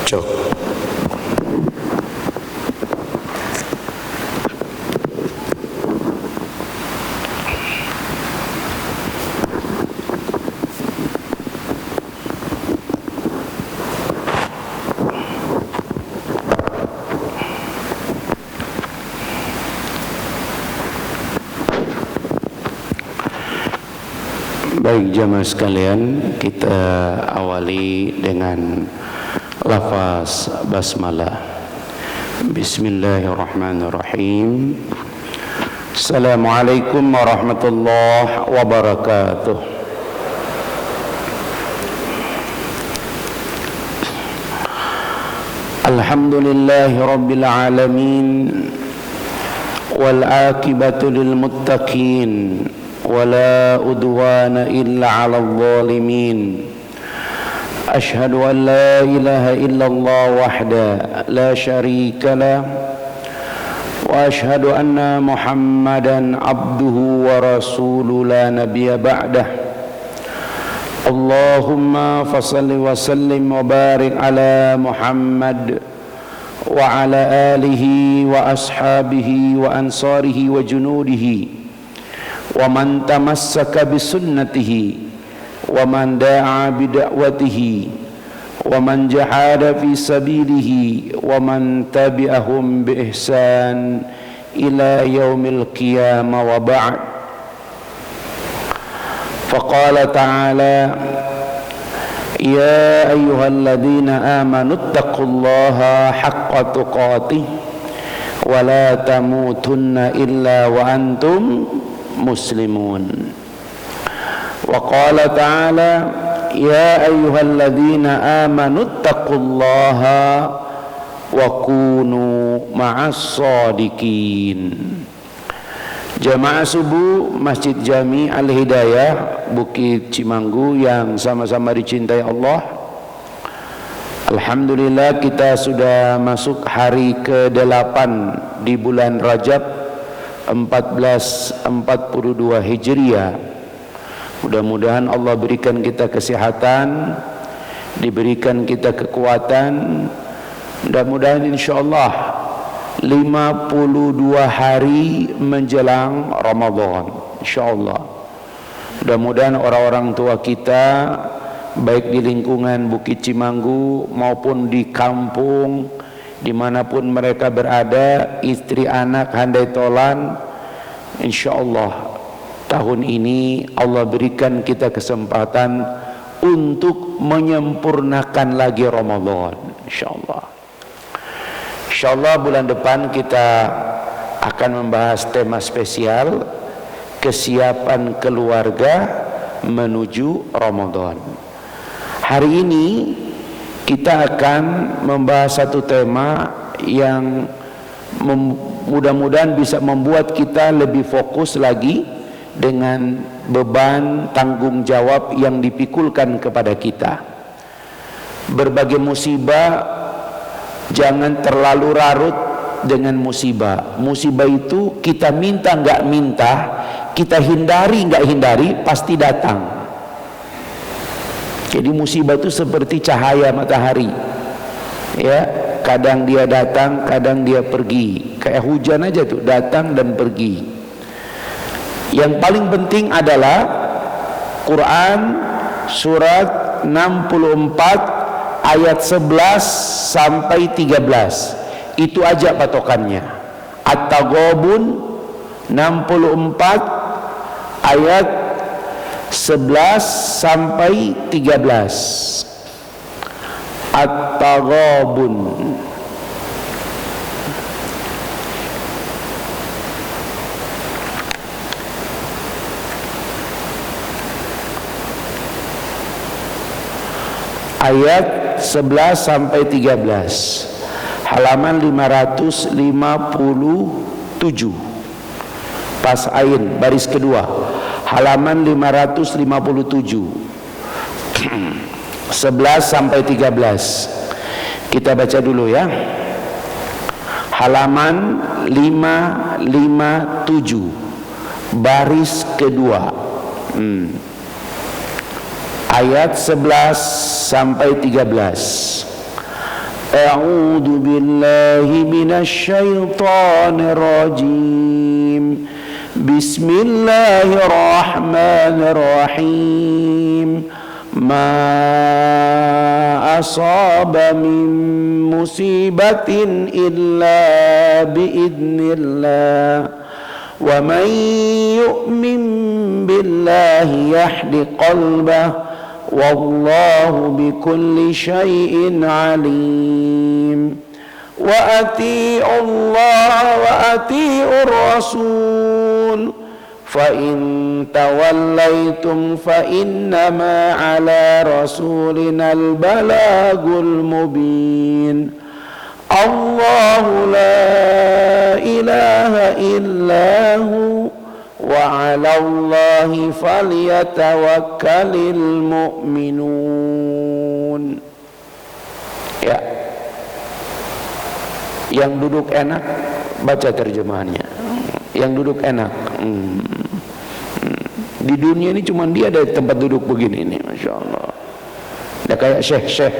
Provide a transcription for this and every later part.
Cok. Baik jamaah sekalian, kita awali dengan lafaz basmalah. Bismillahirrahmanirrahim. Assalamualaikum warahmatullahi wabarakatuh. Alhamdulillahi rabbil alamin, wal aqibatu lil muttaqin, ولا عدوان إلا على الظالمين. أشهد أن لا إله إلا الله وحده لا شريك له، وأشهد أن محمدا عبده ورسوله لا نبي بعده. اللهم فصل وسلم وبارك على محمد وعلى آله وأصحابه وأنصاره وجنوده ومن تمسك بسنته ومن دعا بدعوته ومن جاهد في سبيله ومن تبعهم بإحسان إلى يوم القيامة وبعد. فقال تعالى: يا أيها الذين آمنوا اتقوا الله حق تقاته ولا تموتن إلا وأنتم muslimun. Wa qala ta'ala: ya ayyuhalladzina amanu taqullaha wa kunu ma'as shadiqin. Jamaah subuh Masjid Jami Al-Hidayah Bukit Cimanggu yang sama-sama dicintai Allah. Alhamdulillah, kita sudah masuk hari ke-8 di bulan Rajab 1442 Hijriah. Mudah-mudahan Allah berikan kita kesehatan, diberikan kita kekuatan. Mudah-mudahan insyaallah 52 hari menjelang Ramadan, insyaallah. Mudah-mudahan orang-orang tua kita baik di lingkungan Bukit Cimanggu maupun di kampung, dimanapun mereka berada, istri anak handai tolan, insyaallah tahun ini Allah berikan kita kesempatan untuk menyempurnakan lagi Ramadan, insyaallah. Insyaallah bulan depan kita akan membahas tema spesial, kesiapan keluarga menuju Ramadan. Hari ini kita akan membahas satu tema yang mudah-mudahan bisa membuat kita lebih fokus lagi dengan beban tanggung jawab yang dipikulkan kepada kita. Berbagai musibah, jangan terlalu larut dengan musibah. Musibah itu kita minta nggak minta, kita hindari nggak hindari, pasti datang. Jadi musibah itu seperti cahaya matahari, ya, kadang dia datang, kadang dia pergi. Kayak hujan aja tuh, datang dan pergi. Yang paling penting adalah Quran surat 64 ayat 11 sampai 13. Itu aja patokannya. At-Taghabun 64 ayat 11 sampai 13. At-Taghabun. Ayat 11 sampai 13. Halaman 557. Pas ain baris kedua. Halaman 557. 11 sampai 13. Kita baca dulu ya. Halaman 557 baris kedua. Ayat 11 sampai 13. A'udzu billahi minasy syaithanir rajim. Bismillahirrahmanirrahim. Ma asaba min musibatin illa biidznillah. Wa man yu'min billahi yahdi qalbah. Wallahu bikulli syai'in alim. Wa ati'u Allah wa ati'ur rasul. Fa in tawallaitum fa innama ala rasulinal balagul mubin. Allahu la ilaha illahu wa 'alallahi falyatawakkalul mu'minun. Ya. Yang duduk enak baca terjemahannya. Yang duduk enak. Di dunia ini cuma dia ada tempat duduk begini nih, Masya Allah. Udah kayak syekh.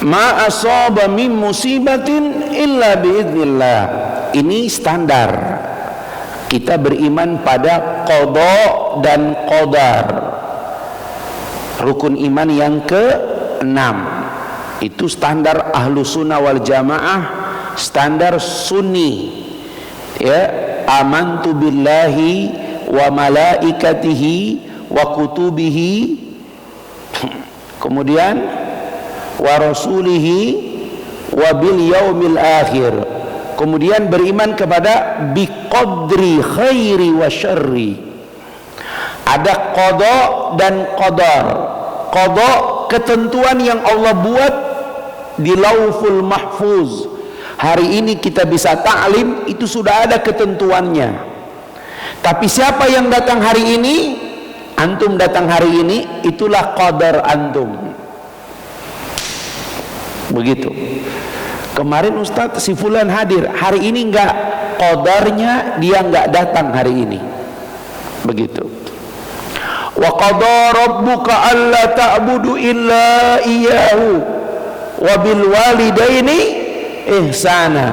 Ma asaba min musibatin illa biidznillah. Ini standar kita beriman pada qada dan qadar. Rukun iman yang ke-6 itu standar ahlu sunnah wal jamaah, standar sunni. Ya, amantu billahi wa malaikatihi wa kutubihi, kemudian wa rasulihi wa bil yaumil akhir, kemudian beriman kepada biqadri khairi wa syarri. Ada qada dan qadar. Qada ketentuan yang Allah buat di Lauhul Mahfuz. Hari ini kita bisa ta'lim, itu sudah ada ketentuannya. Tapi siapa yang datang hari ini, antum datang hari ini, itulah qadar antum. Begitu. Kemarin Ustadz si fulan hadir, hari ini enggak, qadarnya dia enggak datang hari ini. Begitu. Wa qada rabbuka alla ta'budu illa iyyahu wa bil walidaini ihsana.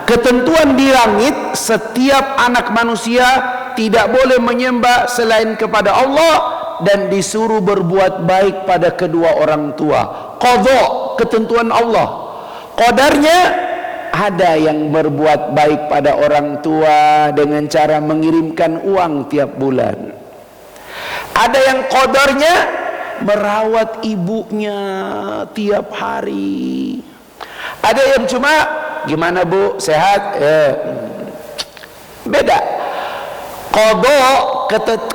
Ketentuan di langit, setiap anak manusia tidak boleh menyembah selain kepada Allah dan disuruh berbuat baik pada kedua orang tua. Qadha, ketentuan Allah. Qadarnya, ada yang berbuat baik pada orang tua dengan cara mengirimkan uang tiap bulan. Ada yang qadarnya merawat ibunya tiap hari. Ada yang cuma gimana Bu, sehat? Beda. Qadha,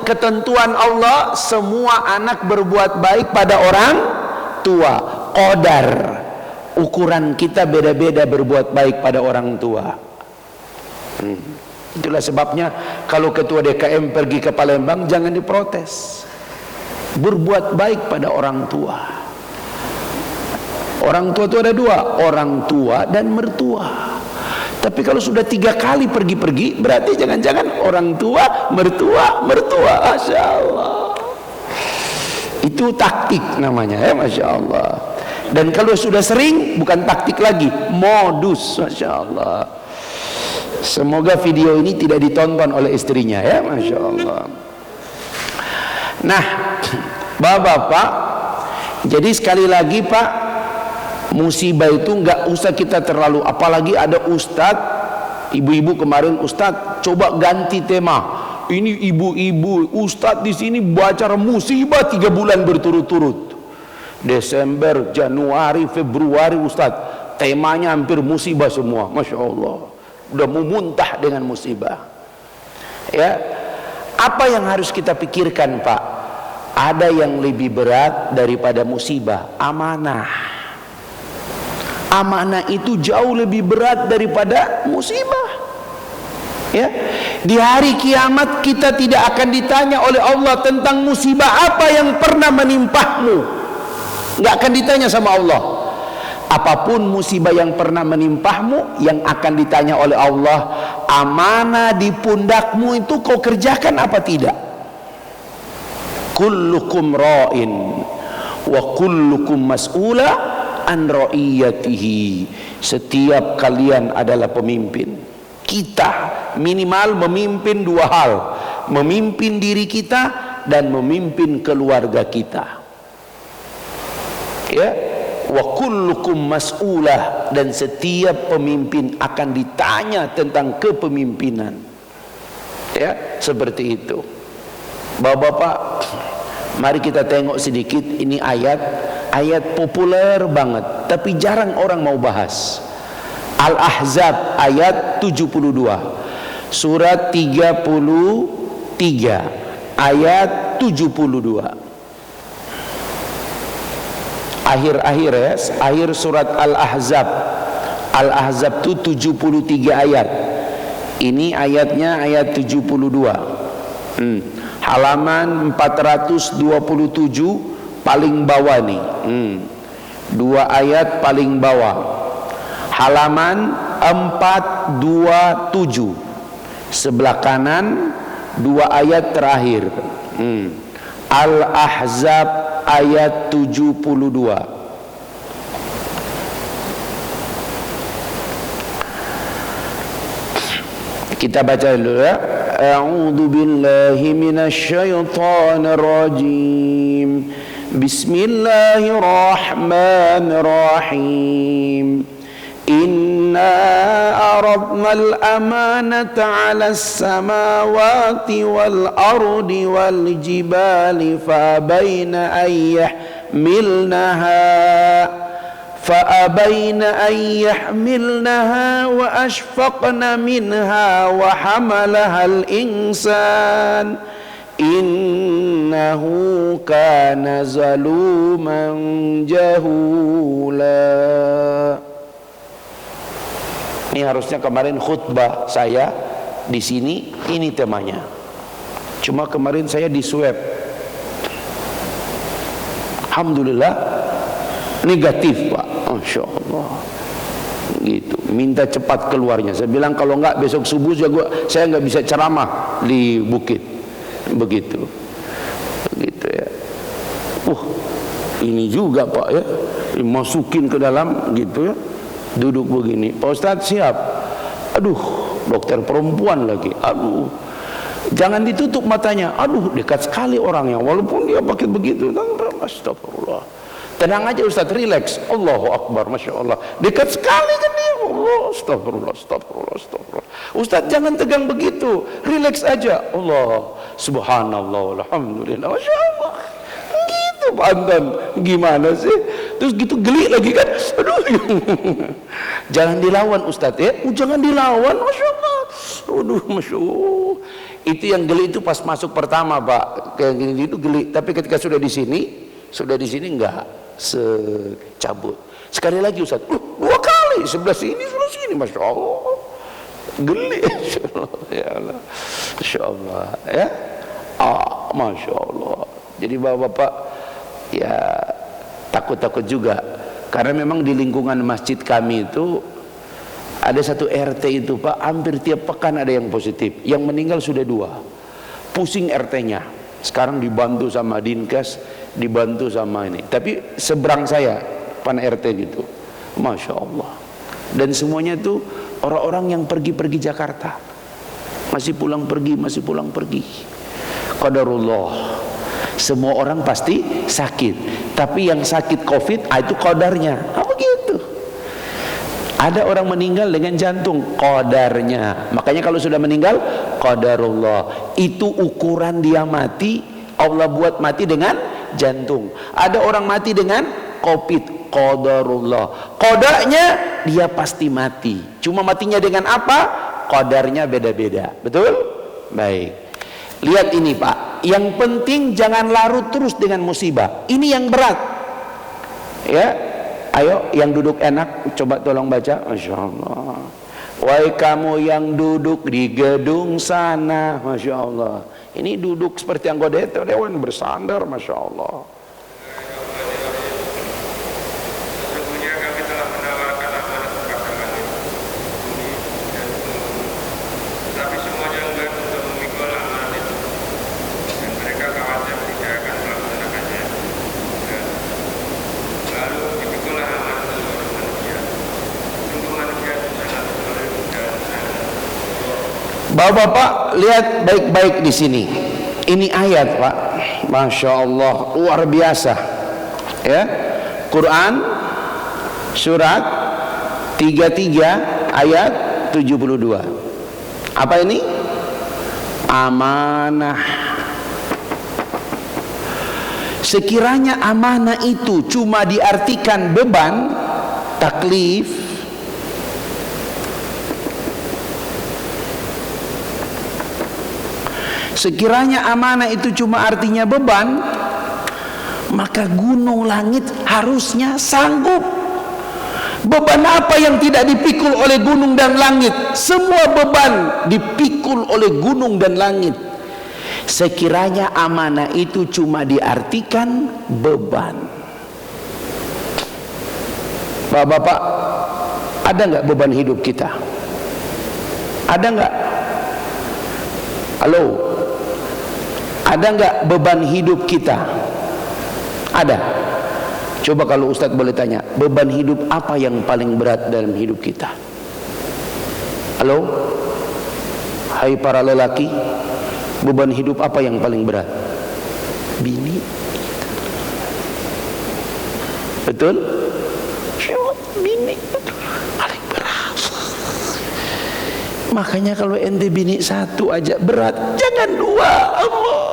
ketentuan Allah, semua anak berbuat baik pada orang tua. Qadar, ukuran kita beda-beda berbuat baik pada orang tua. Itulah sebabnya kalau ketua DKM pergi ke Palembang jangan diprotes. Berbuat baik pada orang tua. Orang tua itu ada dua, orang tua dan mertua. Tapi kalau sudah 3 kali pergi-pergi, berarti jangan-jangan orang tua, mertua, Masya Allah. Itu taktik namanya, ya, Masya Allah. Dan kalau sudah sering, bukan taktik lagi, modus, Masya Allah. Semoga video ini tidak ditonton oleh istrinya, ya, Masya Allah. Nah, Bapak-bapak, jadi sekali lagi Pak, musibah itu nggak usah kita terlalu, apalagi ada ustadz, ibu-ibu kemarin ustadz coba ganti tema. Ini ibu-ibu, ustadz di sini baca musibah 3 bulan berturut-turut. Desember, Januari, Februari ustadz temanya hampir musibah semua, Masya Allah. udah memuntah dengan musibah. Ya, apa yang harus kita pikirkan, Pak? Ada yang lebih berat daripada musibah, amanah. Amanah itu jauh lebih berat daripada musibah. Ya, di hari kiamat kita tidak akan ditanya oleh Allah tentang musibah apa yang pernah menimpahmu. Nggak akan ditanya sama Allah. Apapun musibah yang pernah menimpahmu, yang akan ditanya oleh Allah, amanah di pundakmu itu kau kerjakan apa tidak? Kullukum ra'in wa kullukum mas'ula an ra'iyatihi. Setiap kalian adalah pemimpin. Kita minimal memimpin dua hal, memimpin diri kita dan memimpin keluarga kita. Ya, wa kullukum mas'ulah, dan setiap pemimpin akan ditanya tentang kepemimpinan. Ya, seperti itu. Bapak-bapak, mari kita tengok sedikit ini ayat populer banget, tapi jarang orang mau bahas. Al-Ahzab ayat 72, surat 33 ayat 72, akhir-akhir ya, akhir surat Al-Ahzab. Al-Ahzab itu 73 ayat. Ini ayatnya ayat 72, halaman 427 paling bawah nih. Dua ayat paling bawah, halaman 427 sebelah kanan, dua ayat terakhir. Al-Ahzab ayat 72. Kita baca dulu ya. A'udzu billahi minasyaitonir rajim. Bismillahirrahmanirrahim. Inna aradna al-amanata 'ala as-samawati wal ardi wal jibali fa'abayna an yahmilnaha wa ashfaqna minha wa hamalaha al-insan innahu kana zaluman jahula. Ini harusnya kemarin khutbah saya di sini, ini temanya. Cuma kemarin saya di swab, alhamdulillah negatif, Pak. Masya Allah. Gitu. Minta cepat keluarnya. Saya bilang kalau enggak besok subuh saya nggak bisa ceramah di bukit. Begitu. Begitu ya. Ini juga, Pak ya. Dimasukin ke dalam gitu ya. Duduk begini, Pak Ustadz siap. Aduh, dokter perempuan lagi. Aduh, jangan ditutup matanya. Aduh, dekat sekali orangnya, walaupun dia pakai begitu. Astagfirullah. Tenang aja Ustadz, relax. Allahu Akbar, Masya Allah. Dekat sekali kan dia. Allah, astagfirullah, astagfirullah, astagfirullah. Ustadz jangan tegang begitu, relax aja. Allah, subhanallah, alhamdulillah, Masya Allah. Pak Anton, gimana sih? Terus gitu geli lagi kan? Aduh, jangan dilawan Ustadz ya, jangan dilawan, Masya Allah. Aduh, Masya Allah. Itu yang geli itu pas masuk pertama, Pak. Kayak gini itu geli. Tapi ketika sudah di sini enggak secabut. Sekali lagi Ustadz, dua kali, sebelah sini, Masya Allah. Geli, Masya Allah. Ya Allah, Masya Allah. Ya, Masya Allah. Jadi bapak-bapak, ya takut-takut juga, karena memang di lingkungan masjid kami itu ada satu RT itu, Pak, hampir tiap pekan ada yang positif, yang meninggal sudah 2. Pusing RT-nya, sekarang dibantu sama Dinkes, dibantu sama ini, tapi seberang saya pan RT gitu, Masya Allah. Dan semuanya itu orang-orang yang pergi-pergi Jakarta, masih pulang pergi. Qadarullah. Semua orang pasti sakit, tapi yang sakit COVID itu qadarnya. Begitu. Ada orang meninggal dengan jantung, qadarnya. Makanya kalau sudah meninggal, qadarullah. Itu ukuran dia mati, Allah buat mati dengan jantung. Ada orang mati dengan COVID, qadarullah. Qadarnya dia pasti mati. Cuma matinya dengan apa? Qadarnya beda-beda. Betul? Baik. Lihat ini Pak. Yang penting jangan larut terus dengan musibah. Ini yang berat. Ya. Ayo yang duduk enak, coba tolong baca. Masya Allah. Wahai kamu yang duduk di gedung sana, Masya Allah. Ini duduk seperti anggota dewan bersandar, Masya Allah. Sesungguhnya kami telah menawarkan amanat kepada langit, bumi, dan gunung, tetapi semuanya enggan untuk memikul amanat itu, dan mereka khawatir tidak akan melaksanakannya. Dan lalu dipikulah amanat itu oleh manusia. Sungguh manusia itu sangat zalim dan sangat bodoh. Bapak-bapak lihat baik-baik di sini. Ini ayat Pak, Masya Allah, luar biasa. Ya, Quran surat 33 ayat 72. Apa ini? Amanah. Sekiranya amanah itu cuma diartikan beban, taklif, sekiranya amanah itu cuma artinya beban, maka gunung langit harusnya sanggup. Beban apa yang tidak dipikul oleh gunung dan langit? Semua beban dipikul oleh gunung dan langit. Sekiranya amanah itu cuma diartikan beban. Bapak-bapak, ada nggak beban hidup kita? Ada nggak? Halo? Ada nggak beban hidup kita? Ada. Coba kalau Ustadz boleh tanya, beban hidup apa yang paling berat dalam hidup kita? Halo? Hai para lelaki, beban hidup apa yang paling berat? Bini. Betul? Bini paling berat. Makanya kalau ente bini satu aja berat, jangan dua. Allah.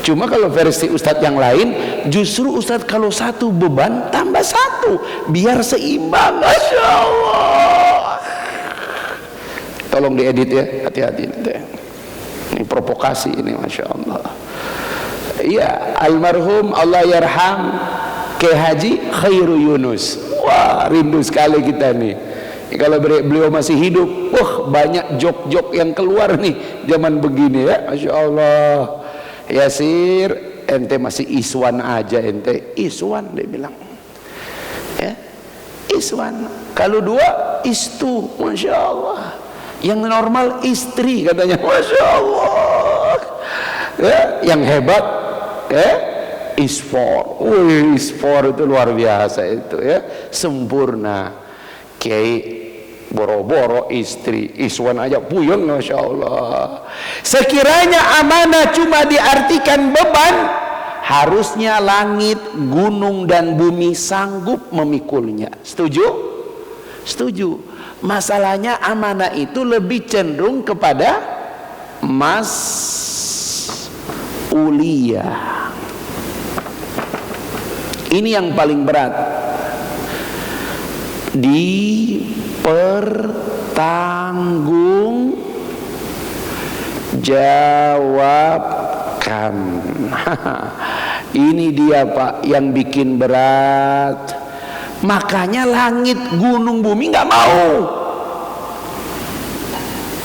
Cuma kalau versi Ustadz yang lain, justru Ustadz kalau satu beban tambah satu, biar seimbang. Masya Allah. Tolong diedit ya, hati-hati. Ini provokasi ini, Masya Allah. Iya, almarhum Allah yarham Kiai Haji Khairu Yunus. Wah, rindu sekali kita nih. Kalau beliau masih hidup, banyak jok-jok yang keluar nih zaman begini ya, Masya Allah. Yasir, ente masih iswan aja, ente iswan dia bilang, ya iswan. Kalau dua istu, Masya Allah. Yang normal istri katanya, Masya Allah. Ya, yang hebat, ya isfor. Wih, isfor itu luar biasa itu ya, sempurna. Kiai boro-boro istri, iswan aja puyeng, Masya Allah. Sekiranya amanah cuma diartikan beban, harusnya langit, gunung dan bumi sanggup memikulnya. Setuju? Setuju. Masalahnya amanah itu lebih cenderung kepada mas'uliyah. Ini yang paling berat. Dipertanggungjawabkan. Ini dia Pak yang bikin berat. Makanya langit, gunung, bumi nggak mau.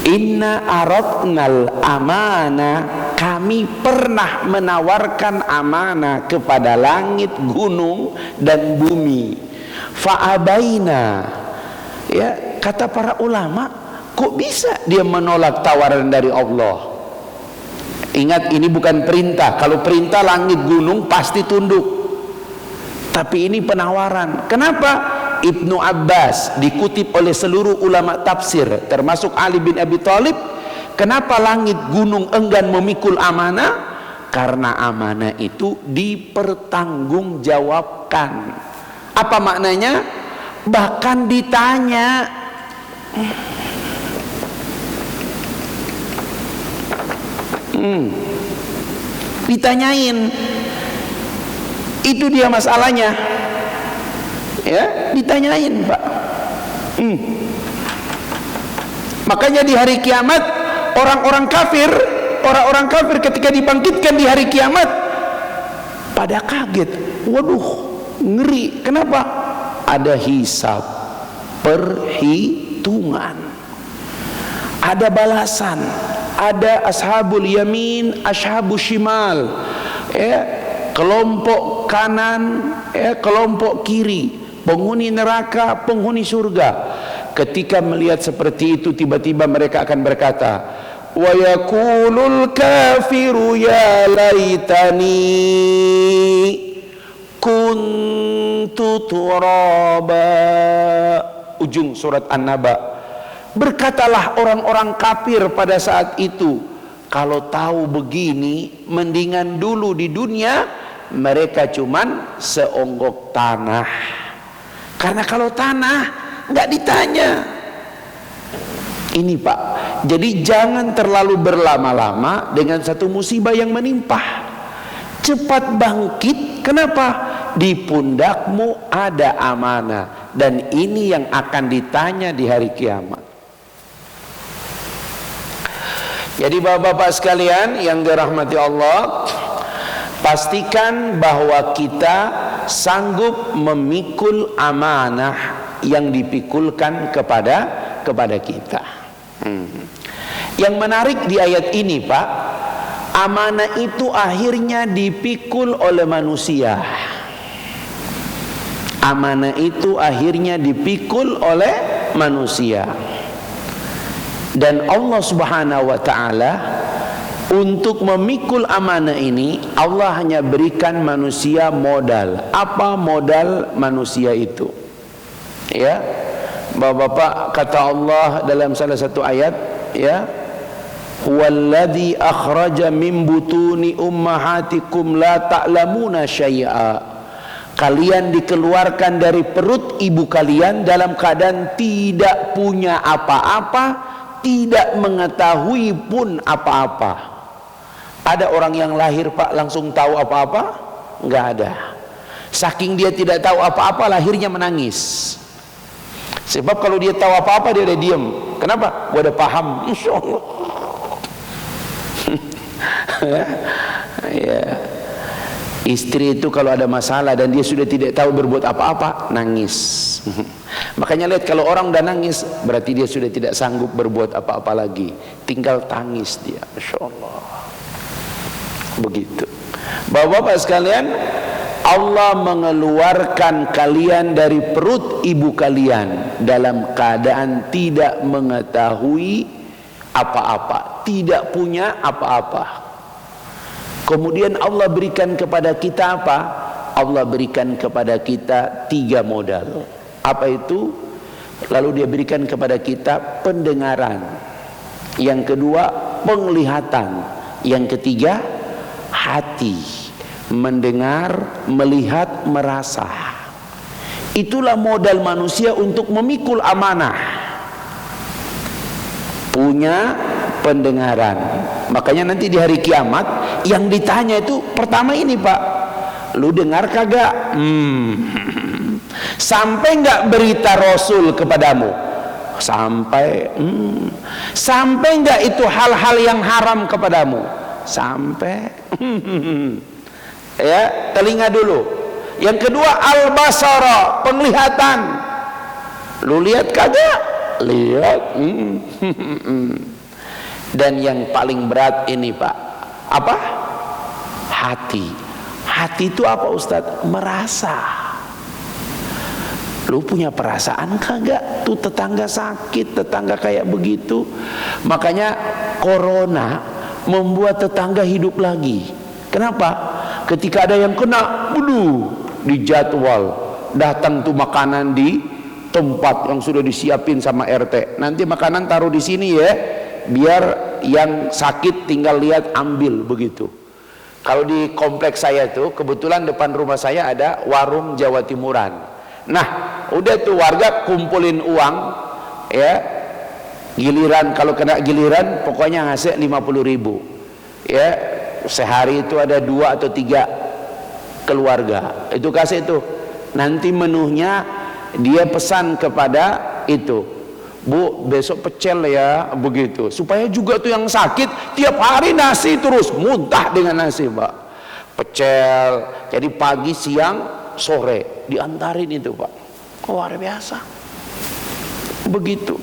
Inna aradnal amanah, kami pernah menawarkan amanah kepada langit, gunung dan bumi. Fa'abaina. Ya, kata para ulama, kok bisa dia menolak tawaran dari Allah? Ingat, ini bukan perintah. Kalau perintah langit gunung pasti tunduk. Tapi ini penawaran. Kenapa? Ibnu Abbas dikutip oleh seluruh ulama tafsir, termasuk Ali bin Abi Thalib. Kenapa langit gunung enggan memikul amanah? Karena amanah itu dipertanggungjawabkan. Apa maknanya? Bahkan ditanya. Ditanyain. Itu dia masalahnya. Ya, ditanyain, Pak. Makanya di hari kiamat orang-orang kafir ketika dibangkitkan di hari kiamat pada kaget. Waduh, ngeri. Kenapa? Ada hisab, perhitungan, ada balasan, ada ashabul yamin, ashabul shimal, kelompok kanan, kelompok kiri, penghuni neraka, penghuni surga. Ketika melihat seperti itu, tiba-tiba mereka akan berkata, wa yaqulul kafiru ya laitani kuntu turaba. Ujung surat An-Naba. Berkatalah orang-orang kafir pada saat itu, kalau tahu begini, mendingan dulu di dunia mereka cuman seonggok tanah. Karena kalau tanah nggak ditanya. Ini Pak, jadi jangan terlalu berlama-lama dengan satu musibah yang menimpa. Cepat bangkit. Kenapa? Di pundakmu ada amanah, dan ini yang akan ditanya di hari kiamat. Jadi bapak-bapak sekalian yang dirahmati Allah, pastikan bahwa kita sanggup memikul amanah yang dipikulkan kepada kita. Yang menarik di ayat ini, Pak, amanah itu akhirnya dipikul oleh manusia. Amanah itu akhirnya dipikul oleh manusia. Dan Allah Subhanahu wa ta'ala untuk memikul amanah ini, Allah hanya berikan manusia modal. Apa modal manusia itu? Ya, bapak-bapak, kata Allah dalam salah satu ayat, ya, huwallazi akhraja min butuni ummahatikum la ta'lamuna syai'a. Kalian dikeluarkan dari perut ibu kalian dalam keadaan tidak punya apa-apa, tidak mengetahui pun apa-apa. Ada orang yang lahir, Pak, langsung tahu apa-apa? Enggak ada. Saking dia tidak tahu apa-apa, lahirnya menangis. Sebab kalau dia tahu apa-apa, dia udah diem. Kenapa? Gua udah paham. Insya Allah. Ya. Istri itu kalau ada masalah dan dia sudah tidak tahu berbuat apa-apa, nangis. Makanya lihat, kalau orang udah nangis, berarti dia sudah tidak sanggup berbuat apa-apa lagi. Tinggal tangis dia. Masya Allah. Begitu. Bapak-bapak sekalian, Allah mengeluarkan kalian dari perut ibu kalian dalam keadaan tidak mengetahui apa-apa, tidak punya apa-apa. Kemudian Allah berikan kepada kita apa? Allah berikan kepada kita 3 modal. Apa itu? Lalu dia berikan kepada kita pendengaran. Yang kedua, penglihatan. Yang ketiga, hati. Mendengar, melihat, merasa. Itulah modal manusia untuk memikul amanah. Punya pendengaran. Makanya nanti di hari kiamat yang ditanya itu pertama ini, Pak, lu dengar kagak? Sampai nggak berita Rasul kepadamu? Sampai. Sampai nggak itu hal-hal yang haram kepadamu? Sampai. Ya, telinga dulu. Yang kedua, al-basara, penglihatan. Lu lihat kagak? Lihat. Dan yang paling berat ini, Pak, apa? Hati. Hati itu apa, Ustadz? Merasa. Lu punya perasaan kagak? Tuh tetangga sakit, tetangga kayak begitu. Makanya corona membuat tetangga hidup lagi. Kenapa? Ketika ada yang kena, dijadwal datang tuh makanan di tempat yang sudah disiapin sama RT. Nanti makanan taruh di sini ya, biar yang sakit tinggal lihat ambil, begitu. Kalau di kompleks saya tuh kebetulan depan rumah saya ada warung Jawa Timuran. Nah, udah tuh warga kumpulin uang, ya, giliran, kalau kena giliran pokoknya ngasih 50.000, ya, sehari itu ada 2 atau 3 keluarga, itu kasih tuh Nanti menunya dia pesan kepada itu, Bu, besok pecel ya, begitu. Supaya juga tuh yang sakit tiap hari nasi terus, muntah dengan nasi, Pak. Pecel. Jadi pagi, siang, sore diantarin itu, Pak. Luar biasa. Begitu.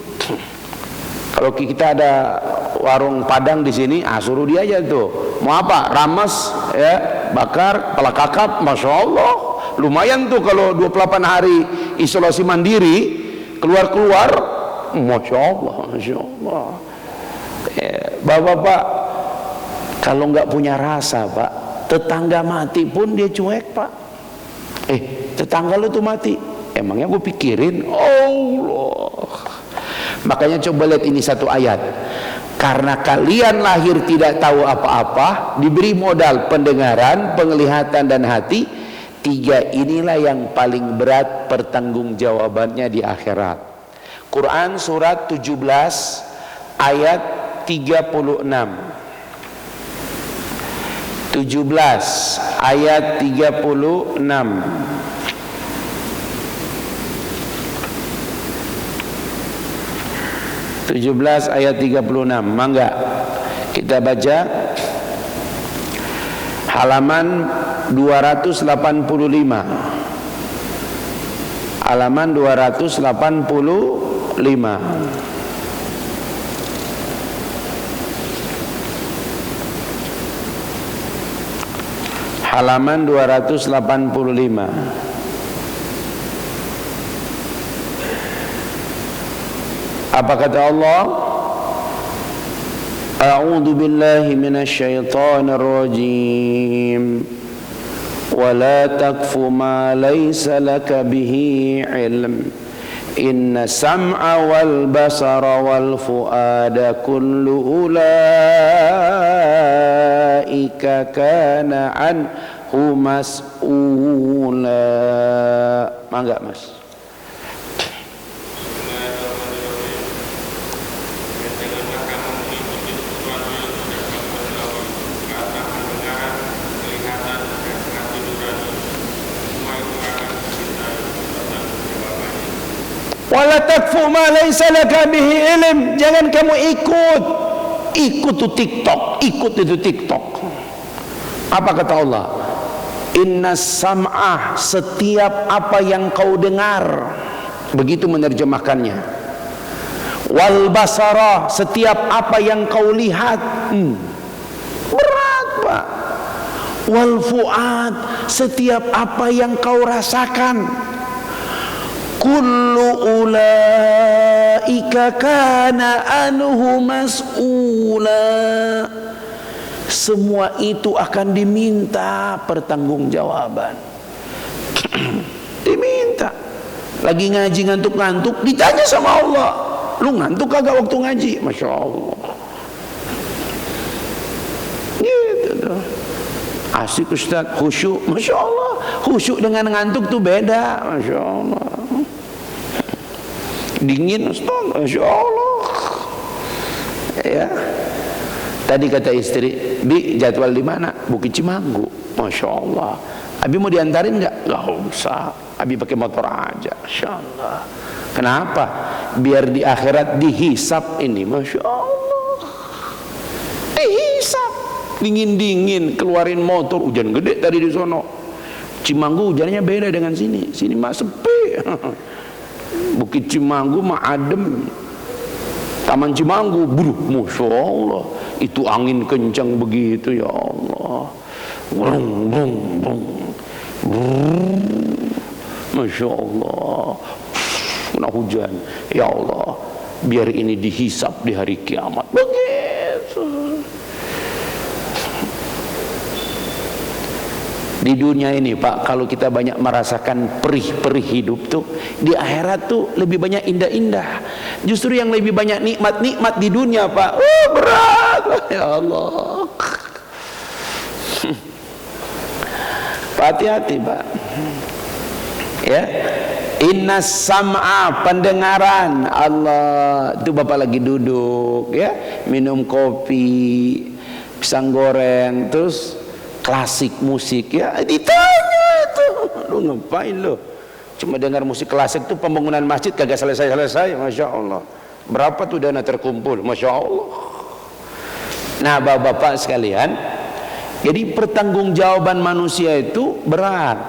Kalau kita ada warung Padang di sini, suruh dia aja tuh. Mau apa? Rames, ya, bakar, kepala kakap, masya Allah. Lumayan tuh kalau 28 hari isolasi mandiri, keluar, masya Allah, masya Allah. Bapak-bapak, kalau nggak punya rasa, Pak, tetangga mati pun dia cuek, Pak. Tetangga lu tuh mati, emangnya gue pikirin? Allah. Makanya coba lihat ini satu ayat. Karena kalian lahir tidak tahu apa-apa, diberi modal pendengaran, penglihatan dan hati, 3 inilah yang paling berat pertanggungjawabannya di akhirat. Quran surat 17 ayat 36. 17 ayat 36. 17 ayat 36. Mangga kita baca halaman 285. Halaman 285. Halaman 285. Apa kata Allah? A'udzu billahi minasy syaithanir rajim. Wa la taqfu ma laysa laka bihi ilm. Inna sam'a wal basara wal fuada kullu ulaika kana anhu mas'ula. Mangga, Mas. Wala takfu ma laysa laka bihi ilm. Jangan kamu ikut itu TikTok, ikut itu TikTok. Apa kata Allah? Inna sam'ah, setiap apa yang kau dengar, begitu menerjemahkannya. Wal basara, setiap apa yang kau lihat. Berat, Pak. Wal fuad, setiap apa yang kau rasakan. Kullu ulaika kana anhu mas'ula. Semua itu akan diminta pertanggungjawaban. Diminta. Lagi ngaji ngantuk-ngantuk, ditanya sama Allah, lu ngantuk kagak waktu ngaji? Masya Allah. Gitu tuh. Asik Ustaz, khusyuk. Masya Allah. Khusyuk dengan ngantuk tuh beda. Masya Allah. Dingin Ustaz, Masya Allah. Ya. Tadi kata istri, Bi, jadwal di mana? Bukit Cimanggu. Masya Allah. Abi mau diantarin nggak? Nggak usah. Abi pakai motor aja. Masya Allah. Kenapa? Biar di akhirat dihisap ini. Masya Allah. Dihisap. Dingin-dingin, keluarin motor. Hujan gede tadi di sono. Cimanggu hujannya beda dengan sini. Sini mah sepi. Bukit Cimanggu mah adem. Taman Cimanggu, Masya Allah, itu angin kencang begitu, ya Allah. Brung, brung, brung. Masya Allah. Kena hujan, ya Allah. Biar ini dihisap di hari kiamat. Begitu. Di dunia ini, Pak, kalau kita banyak merasakan perih-perih hidup tuh, di akhirat tuh lebih banyak indah-indah. Justru yang lebih banyak nikmat-nikmat di dunia, Pak, berat, ya Allah. Hati-hati, Pak. Ya, inna sam'a, pendengaran. Allah, itu Bapak lagi duduk, ya, minum kopi, pisang goreng, terus klasik musik, ya, ditanya itu, lu ngapain lu? Cuma dengar musik klasik tuh pembangunan masjid kagak selesai-selesai. Masya Allah. Berapa tuh dana terkumpul? Masya Allah. Nah bapak-bapak sekalian, jadi pertanggungjawaban manusia itu berat.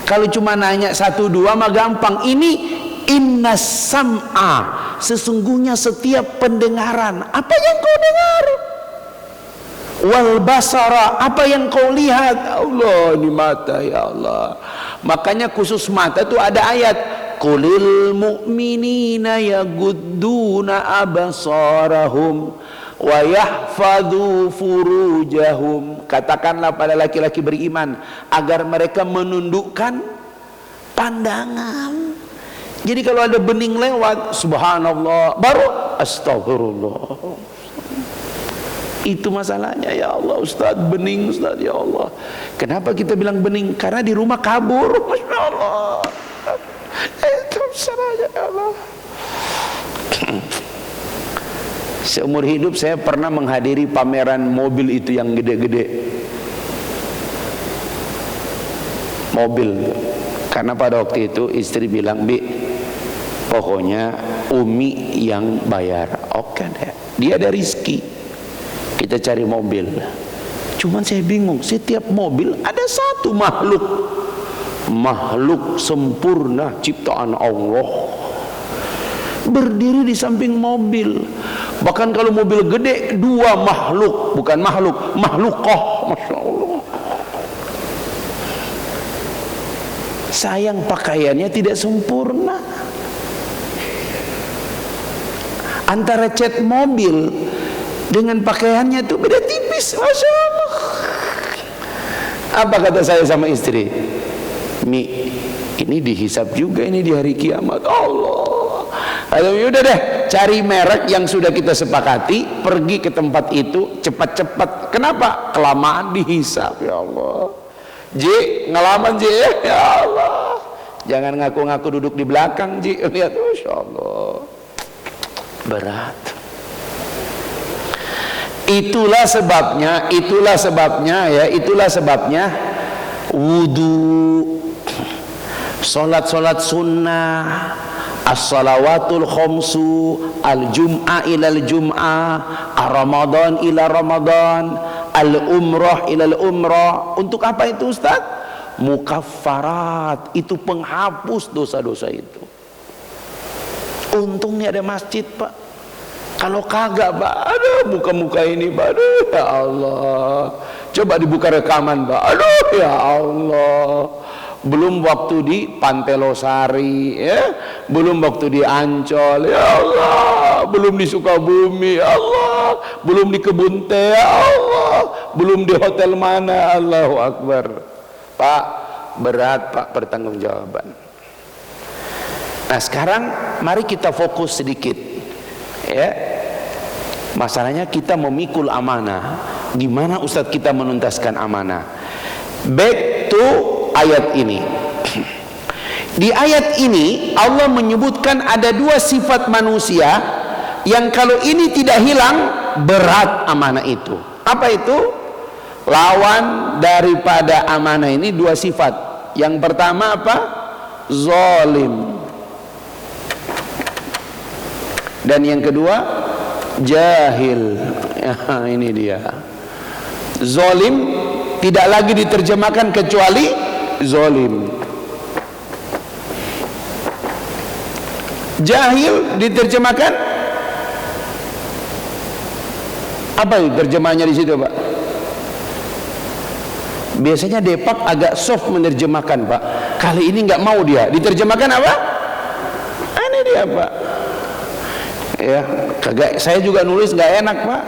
Kalau cuma nanya 1, 2 mah gampang. Ini inna sam'a, sesungguhnya setiap pendengaran, apa yang kau dengar, wal basara, apa yang kau lihat. Allah, ini mata ya Allah. Makanya khusus mata itu ada ayat, qulil mu'minina yagudduna absarahum wa yahfadhu furujahum. Katakanlah pada laki-laki beriman agar mereka menundukkan pandangan. Jadi kalau ada bening lewat, subhanallah, baru astagfirullah. Itu masalahnya ya Allah. Ustaz, bening Ustaz, ya Allah. Kenapa kita bilang bening? Karena di rumah kabur. Masya Allah. Itu masalahnya ya Allah. Seumur hidup saya pernah menghadiri pameran mobil itu yang gede-gede. Mobil. Karena pada waktu itu istri bilang, Bi, pokoknya Umi yang bayar. Oke deh. Dia ada rizki. Kita cari mobil. Cuman saya bingung, setiap mobil ada satu makhluk sempurna ciptaan Allah berdiri di samping mobil. Bahkan kalau mobil gede, 2 makhluk, bukan makhlukoh. Masya Allah. Sayang pakaiannya tidak sempurna. Antara cat mobil dengan pakaiannya itu beda tipis. Masya Allah. Apa kata saya sama istri? Mi, ini dihisap juga ini di hari kiamat. Allah. Aduh, yaudah deh, cari merek yang sudah kita sepakati, pergi ke tempat itu cepat-cepat. Kenapa? Kelamaan dihisap. Ya Allah. Ji, ngalaman Ji, ya Allah. Jangan ngaku-ngaku duduk di belakang Ji. Lihat, Masya Allah. Berat. Itulah sebabnya wudu, solat sunnah, as-salawatul khamsu, al-jum'ah ilal jum'ah, ar-ramadan ila ramadan, al-umrah ilal umrah. Untuk apa itu Ustaz? Mukaffarat, itu penghapus dosa-dosa itu. Untungnya ada masjid Pak. Kalau kagak Pak, aduh muka-muka ini Pak, aduh ya Allah. Coba dibuka rekaman Pak, aduh ya Allah. Belum waktu di Pantai Losari, ya, belum waktu di Ancol, ya Allah, belum di Sukabumi, ya Allah, belum di Kebun Teh, ya Allah, belum di hotel mana, Allahu Akbar. Pak, berat Pak pertanggungjawaban. Nah sekarang mari kita fokus sedikit, ya. Masalahnya kita memikul amanah. Gimana Ustadz kita menuntaskan amanah? Back to ayat ini. Di ayat ini Allah menyebutkan ada 2 sifat manusia yang kalau ini tidak hilang, berat amanah itu. Apa itu? Lawan daripada amanah ini 2 sifat. Yang pertama apa? Zalim. Dan yang kedua, jahil. Ya, ini dia. Zalim tidak lagi diterjemahkan kecuali zalim. Jahil diterjemahkan apa itu terjemahannya di situ Pak? Biasanya Depak agak soft menerjemahkan Pak. Kali ini nggak mau dia. Diterjemahkan apa? Ini dia Pak. Ya, kagak. Saya juga nulis nggak enak Pak.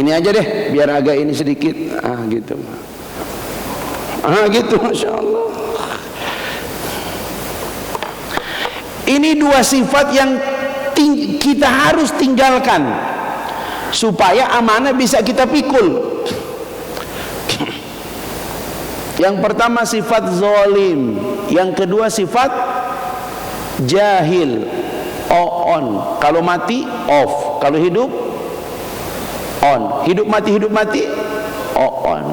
Ini aja deh, biar agak ini sedikit. Gitu. Gitu, Masya Allah. Ini 2 sifat yang kita harus tinggalkan supaya amanah bisa kita pikul. Yang pertama sifat zalim, yang kedua sifat jahil. On, kalau mati off, kalau hidup on, hidup mati on.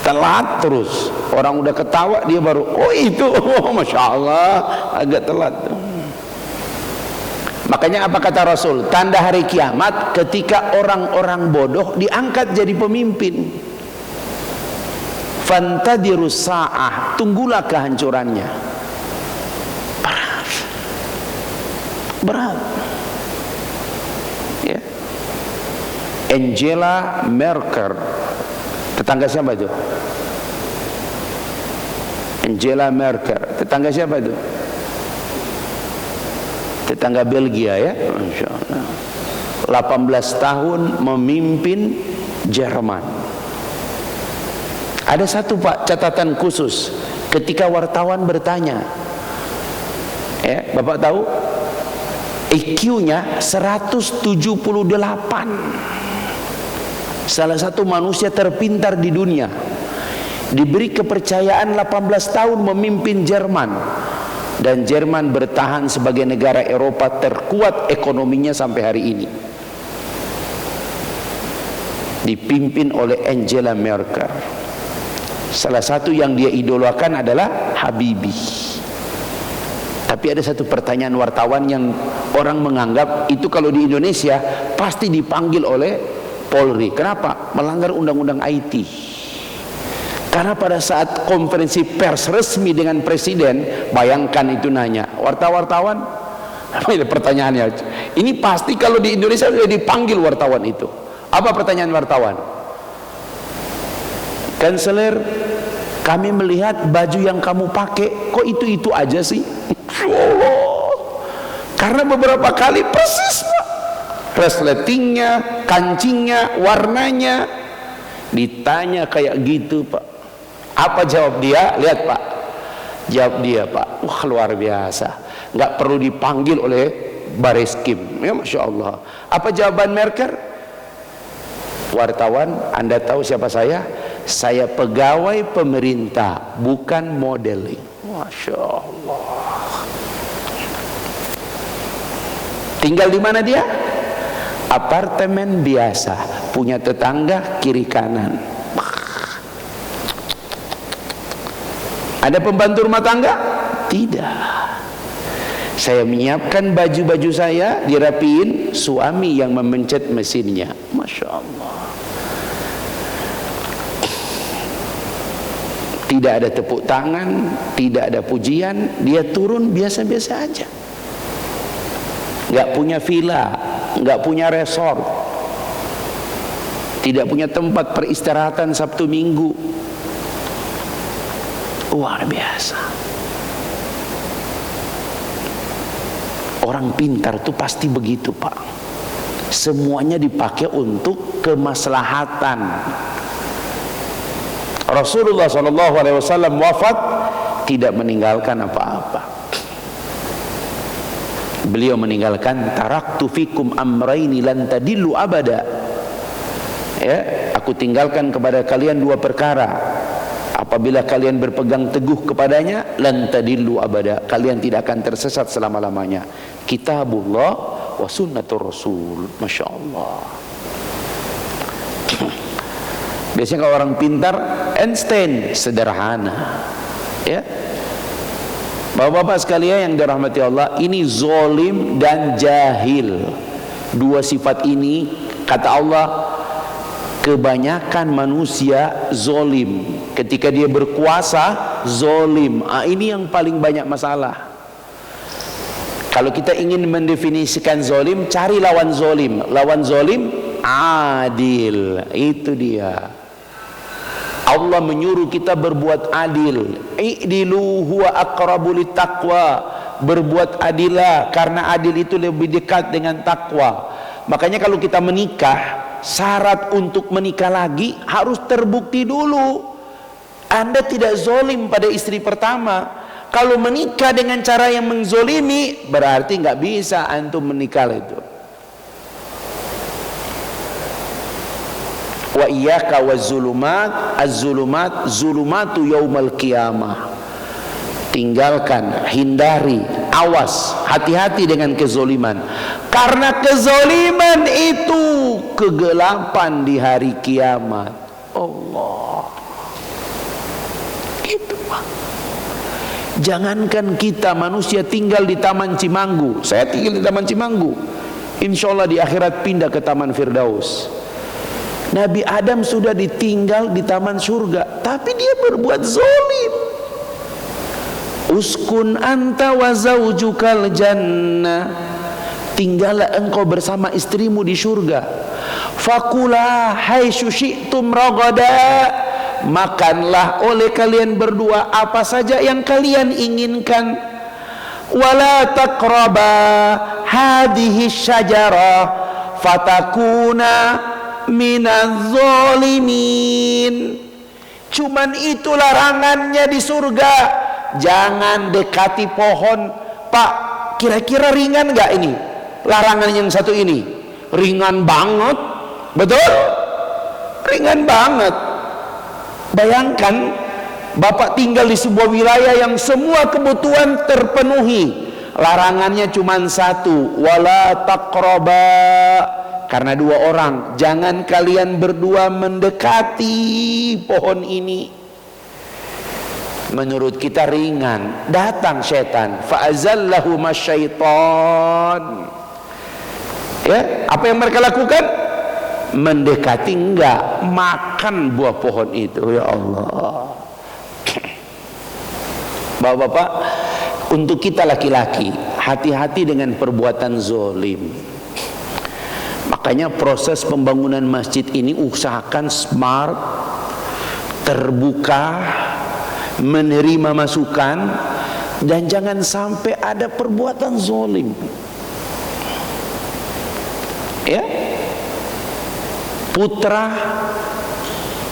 Telat terus, orang udah ketawa dia baru, oh itu, oh, Masya Allah, agak telat. Makanya apa kata Rasul? Tanda hari kiamat ketika orang-orang bodoh diangkat jadi pemimpin. Fantadirus sa'ah, tunggulah kehancurannya. Berat. Ya. Angela Merkel, tetangga siapa itu? Angela Merkel, tetangga siapa itu? Tetangga Belgia ya, Masya Allah. 18 tahun memimpin Jerman. Ada satu Pak catatan khusus ketika wartawan bertanya, ya, Bapak tahu IQ-nya 178, salah satu manusia terpintar di dunia, diberi kepercayaan 18 tahun memimpin Jerman, dan Jerman bertahan sebagai negara Eropa terkuat ekonominya sampai hari ini, dipimpin oleh Angela Merkel. Salah satu yang dia idolakan adalah Habibie. Tapi ada satu pertanyaan wartawan yang orang menganggap itu kalau di Indonesia pasti dipanggil oleh Polri. Kenapa? Melanggar undang-undang IT. Karena pada saat konferensi pers resmi dengan presiden, bayangkan itu nanya, wartawan, ini pertanyaannya, ini pasti kalau di Indonesia sudah dipanggil wartawan itu. Apa pertanyaan wartawan? Kanselir, kami melihat baju yang kamu pakai, kok itu aja sih? Allah. Karena beberapa kali persis Pak, resletingnya, kancingnya, warnanya ditanya kayak gitu Pak. Apa jawab dia? Lihat Pak, jawab dia Pak, wah luar biasa, nggak perlu dipanggil oleh Bareskim, ya Masya Allah. Apa jawaban Merkel? Wartawan, Anda tahu siapa saya? Saya pegawai pemerintah, bukan modeling. Masya Allah. Tinggal di mana dia? Apartemen biasa, punya tetangga kiri kanan. Ada pembantu rumah tangga? Tidak. Saya menyiapkan baju-baju saya, dirapiin, suami yang memencet mesinnya. Masya Allah. Tidak ada tepuk tangan, tidak ada pujian, dia turun biasa-biasa aja. Nggak punya villa, nggak punya resort, tidak punya tempat peristirahatan Sabtu Minggu. Luar biasa. Orang pintar tuh pasti begitu Pak. Semuanya dipakai untuk kemaslahatan. Rasulullah SAW wafat tidak meninggalkan apa-apa. Beliau meninggalkan taraktu fikum amraini lan tadillu abada. Ya, aku tinggalkan kepada kalian dua perkara. Apabila kalian berpegang teguh kepadanya, lan tadillu abada, kalian tidak akan tersesat selama-lamanya. Kitabullah wa sunnatur rasul. Masya Allah. Biasanya kalau orang pintar, Einstein sederhana. Ya. Bapak-bapak sekalian yang dirahmati Allah, ini zolim dan jahil. Dua sifat ini kata Allah, kebanyakan manusia zolim. Ketika dia berkuasa, zolim. Ini yang paling banyak masalah. Kalau kita ingin mendefinisikan zolim, cari lawan zolim. Lawan zolim, adil. Itu dia. Allah menyuruh kita berbuat adil. I'dilu huwa aqrabu littaqwa. Berbuat adilah, karena adil itu lebih dekat dengan takwa. Makanya kalau kita menikah, syarat untuk menikah lagi harus terbukti dulu Anda tidak zolim pada istri pertama. Kalau menikah dengan cara yang menzolimi, berarti nggak bisa antum menikah itu. Wa iyyaka waz-zulumat, az-zulumat zulumatu yaumal qiyamah. Tinggalkan, hindari, awas, hati-hati dengan kezoliman. Karena kezoliman itu kegelapan di hari kiamat. Allah. Jangankan kita manusia tinggal di Taman Cimanggu, saya tinggal di Taman Cimanggu, insya Allah di akhirat pindah ke Taman Firdaus. Nabi Adam sudah ditinggal di taman surga, tapi dia berbuat zalim. Uskun anta wa zaujukal jannah, tinggallah engkau bersama istrimu di surga. Fakula haitsu syi'tum ragada, makanlah oleh kalian berdua apa saja yang kalian inginkan. Wala taqraba hadhihi syajarah fatakuna minaz zalimin. Cuman itu larangannya di surga, jangan dekati pohon. Pak, kira-kira ringan gak ini larangan yang satu ini? Ringan banget, betul? Ringan banget. Bayangkan Bapak tinggal di sebuah wilayah yang semua kebutuhan terpenuhi, larangannya cuma satu, wala taqraba, karena dua orang, jangan kalian berdua mendekati pohon ini. Menurut kita ringan, datang setan, fa'azallahuma syaitan. Ya, apa yang mereka lakukan? Mendekati, enggak, makan buah pohon itu. Ya Allah. Bapak-bapak, untuk kita laki-laki, hati-hati dengan perbuatan zalim. Makanya proses pembangunan masjid ini usahakan smart, terbuka, menerima masukan, dan jangan sampai ada perbuatan zalim. Ya, putra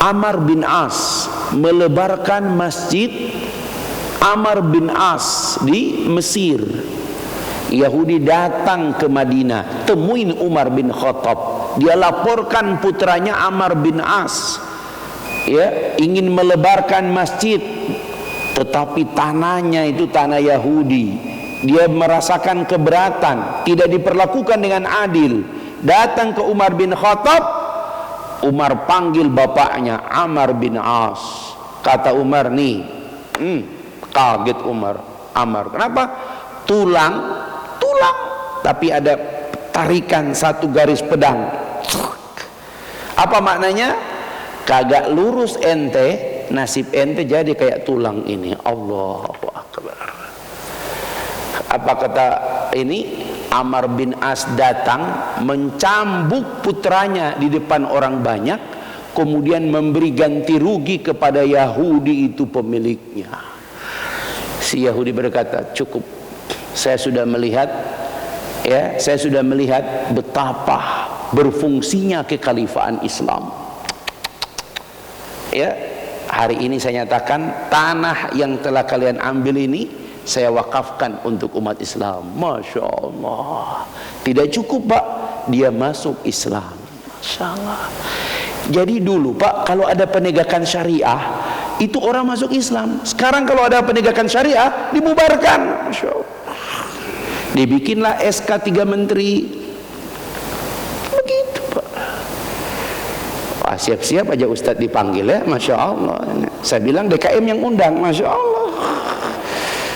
Amr bin As melebarkan masjid Amr bin As di Mesir. Yahudi datang ke Madinah, temuin Umar bin Khattab, dia laporkan putranya Amr bin As, ya, ingin melebarkan masjid, tetapi tanahnya itu tanah Yahudi. Dia merasakan keberatan, tidak diperlakukan dengan adil. Datang ke Umar bin Khattab, Umar panggil bapaknya Amr bin As. Kata Umar, nih, kaget Umar. Amr, kenapa? Tulang, tapi ada tarikan satu garis pedang. Apa maknanya? Kagak lurus ente, nasib ente jadi kayak tulang ini. Allahu Akbar. Apa kata ini? Amr bin As datang mencambuk putranya di depan orang banyak, kemudian memberi ganti rugi kepada Yahudi itu pemiliknya. Si Yahudi berkata, cukup, saya sudah melihat, ya, saya sudah melihat betapa berfungsinya kekhalifahan Islam. Ya, hari ini saya nyatakan tanah yang telah kalian ambil ini saya wakafkan untuk umat Islam. Masya Allah. Tidak cukup Pak, dia masuk Islam. Masya Allah. Jadi dulu Pak, kalau ada penegakan syariah, itu orang masuk Islam. Sekarang kalau ada penegakan syariah, dibubarkan. Masya Allah. Dibikinlah SK 3 menteri. Begitu Pak. Wah, siap-siap aja Ustadz dipanggil ya. Masya Allah. Saya bilang DKM yang undang. Masya Allah.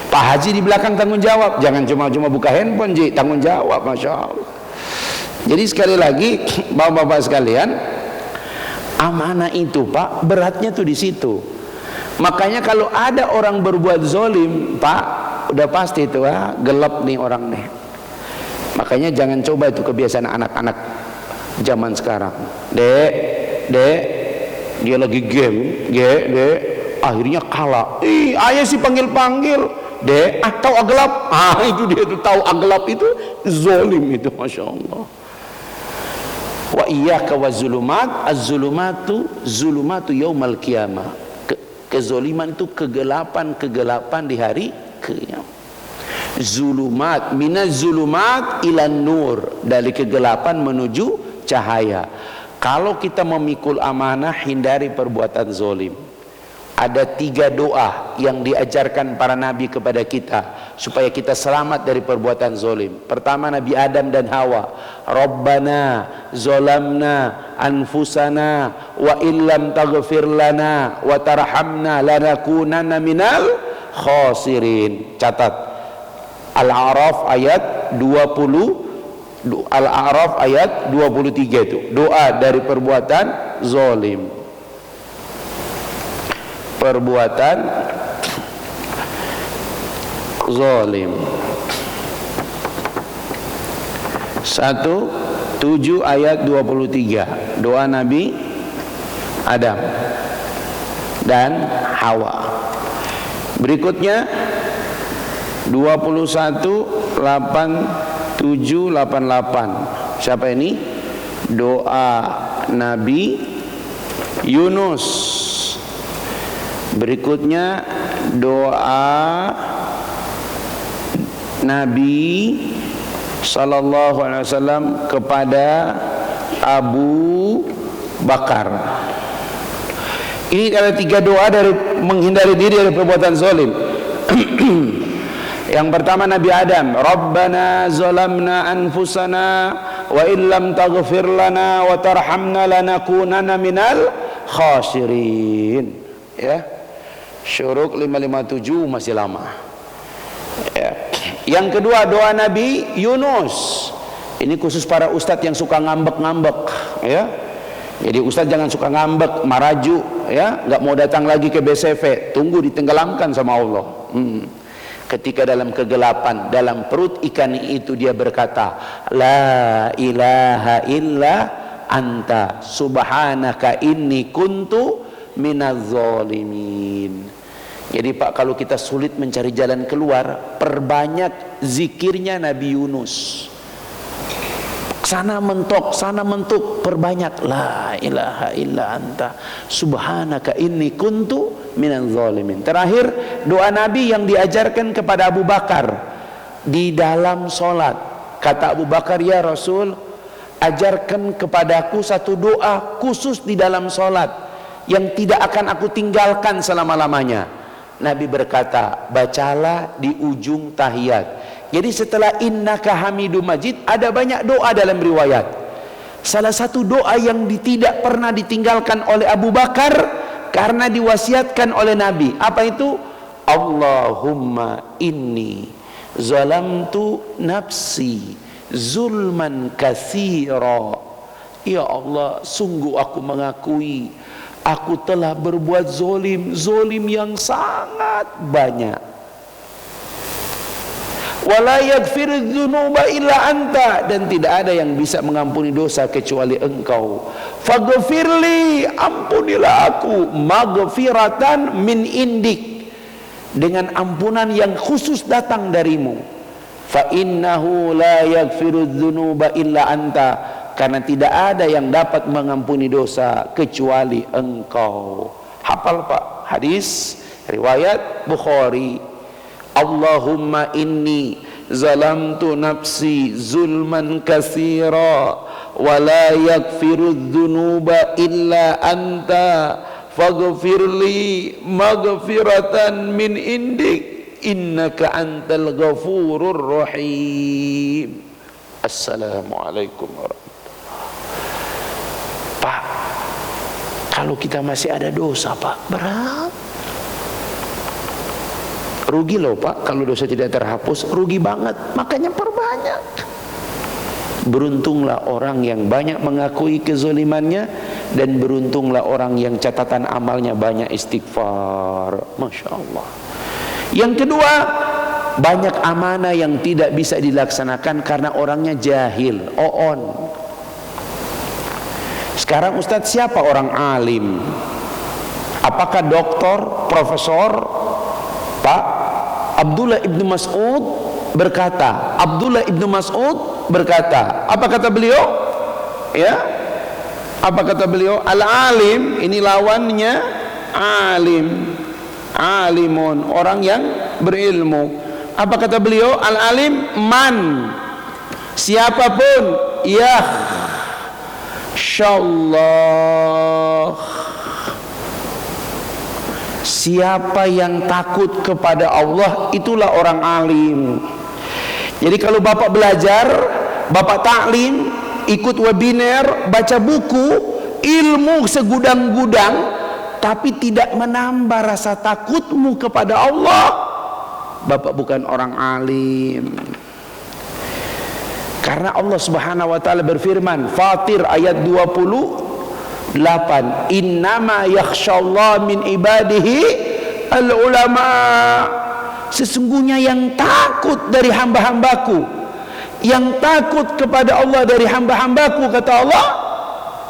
Pak Haji di belakang tanggung jawab. Jangan cuma buka handphone, Ji, tanggung jawab. Masya Allah. Jadi sekali lagi, bapak-bapak sekalian, amanah itu Pak, beratnya tuh di situ. Makanya kalau ada orang berbuat zalim, Pak, udah pasti itu, gelap nih orang nih. Makanya jangan coba itu kebiasaan anak-anak zaman sekarang. Dek, dia lagi game, dek, akhirnya kalah. Ayah sih panggil-panggil. Dek, tahu aglap? Itu dia tuh, tahu aglap itu zalim itu, Masya Allah. Wa iyyaka waz-zulumat, az-zulumatu yaumal qiyamah. Kezaliman itu kegelapan di hari kiamat. Zulumat, minaz zulumat ilan nur, dari kegelapan menuju cahaya. Kalau kita memikul amanah, hindari perbuatan zalim. Ada 3 doa yang diajarkan para nabi kepada kita supaya kita selamat dari perbuatan zalim. Pertama, Nabi Adam dan Hawa, Rabbana zolamna anfusana wa illam taghfir lana wa tarhamna lanakunanna minal khasirin. Catat, Al-A'raf ayat 20, Al-A'raf ayat 23 itu doa dari perbuatan zalim. Perbuatan zalim. 7 ayat 23 doa Nabi Adam dan Hawa. Berikutnya 21 8 7 8 siapa ini? Doa Nabi Yunus. Berikutnya doa Nabi sallallahu alaihi wasallam kepada Abu Bakar. Ini ada 3 doa dari menghindari diri dari perbuatan zalim. Yang pertama Nabi Adam, Rabbana zalamna anfusana wa illam taghfir lana wa tarhamna lanakunanna minal khasirin. Ya. Syuruk 557 masih lama. Ya. Yang kedua doa Nabi Yunus. Ini khusus para ustadz yang suka ngambek-ngambek, ya. Jadi ustadz jangan suka ngambek, maraju, ya, nggak mau datang lagi ke BCV, tunggu ditenggelamkan sama Allah. Ketika dalam kegelapan, dalam perut ikan itu dia berkata, La ilaha illa anta subhanaka inni kuntu minaz zalimin. Jadi Pak, kalau kita sulit mencari jalan keluar, perbanyak zikirnya Nabi Yunus. Sana mentok, perbanyak la ilaha illa anta subhanaka inni kuntu minaz zalimin. Terakhir doa Nabi yang diajarkan kepada Abu Bakar di dalam solat. Kata Abu Bakar, ya Rasul, ajarkan kepadaku satu doa khusus di dalam solat yang tidak akan aku tinggalkan selama-lamanya. Nabi berkata, bacalah di ujung tahiyat. Jadi setelah innaka hamidum majid ada banyak doa dalam riwayat. Salah satu doa yang tidak pernah ditinggalkan oleh Abu Bakar karena diwasiatkan oleh Nabi. Apa itu? Allahumma inni zalamtu nafsi zulman katsira. Ya Allah, sungguh aku mengakui aku telah berbuat zolim yang sangat banyak. Wala yaghfiru dzunuba illa anta, dan tidak ada yang bisa mengampuni dosa kecuali Engkau. Faghfirli, ampunilah aku, maghfiratan min indik, dengan ampunan yang khusus datang darimu. Fa innahu la yaghfiru dzunuba illa anta, karena tidak ada yang dapat mengampuni dosa kecuali Engkau. Hafal Pak, hadis riwayat Bukhari. Allahumma inni zalamtu nafsi zulman katsira wa la yaghfiru dzunuba illa anta faghfirli maghfiratan min indik innaka antal ghafurur rahim. Assalamualaikum warahmatullahi wabarakatuh. Pak, kalau kita masih ada dosa Pak, berat. Rugi loh Pak, kalau dosa tidak terhapus, rugi banget. Makanya perbanyak. Beruntunglah orang yang banyak mengakui kezalimannya, dan beruntunglah orang yang catatan amalnya banyak istighfar. Masya Allah. Yang kedua, banyak amanah yang tidak bisa dilaksanakan karena orangnya jahil, oon. Sekarang Ustadz, siapa orang alim? Apakah doktor, profesor? Pak, Abdullah ibnu Mas'ud berkata, apa kata beliau? Ya, apa kata beliau? Al-alim, ini lawannya alim, alimun, orang yang berilmu. Apa kata beliau? Al-alim man, siapapun, ya insyaallah, siapa yang takut kepada Allah, itulah orang alim. Jadi kalau Bapak belajar, Bapak taklim, ikut webinar, baca buku, ilmu segudang-gudang, tapi tidak menambah rasa takutmu kepada Allah, Bapak bukan orang alim. Karena Allah Subhanahu wa taala berfirman, Fatir ayat 28, innama yakhsyallaha min ibadihi al-ulama. Sesungguhnya yang takut dari hamba-hambaku, yang takut kepada Allah dari hamba-hambaku, kata Allah,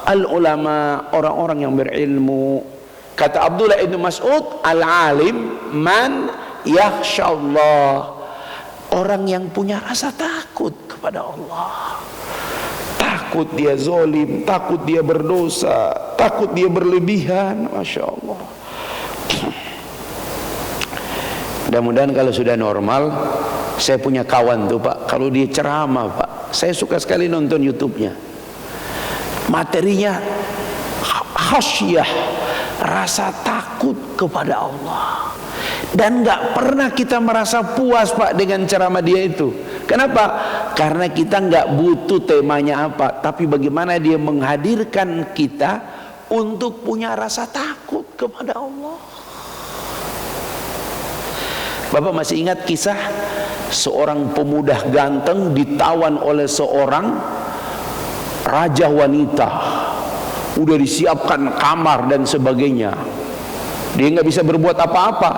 al-ulama, orang-orang yang berilmu. Kata Abdullah ibn Mas'ud, al-alim man yakhsyallah, orang yang punya rasa takut kepada Allah. Takut dia zolim, takut dia berdosa, takut dia berlebihan. Masya Allah. Mudah-mudahan kalau sudah normal. Saya punya kawan tuh Pak, kalau dia ceramah Pak, saya suka sekali nonton YouTube-nya. Materinya khasyah, rasa takut kepada Allah. Dan gak pernah kita merasa puas Pak dengan ceramah dia itu. Kenapa? Karena kita gak butuh temanya apa, tapi bagaimana dia menghadirkan kita untuk punya rasa takut kepada Allah. Bapak masih ingat kisah seorang pemuda ganteng ditawan oleh seorang raja wanita. Udah disiapkan kamar dan sebagainya. Dia nggak bisa berbuat apa-apa.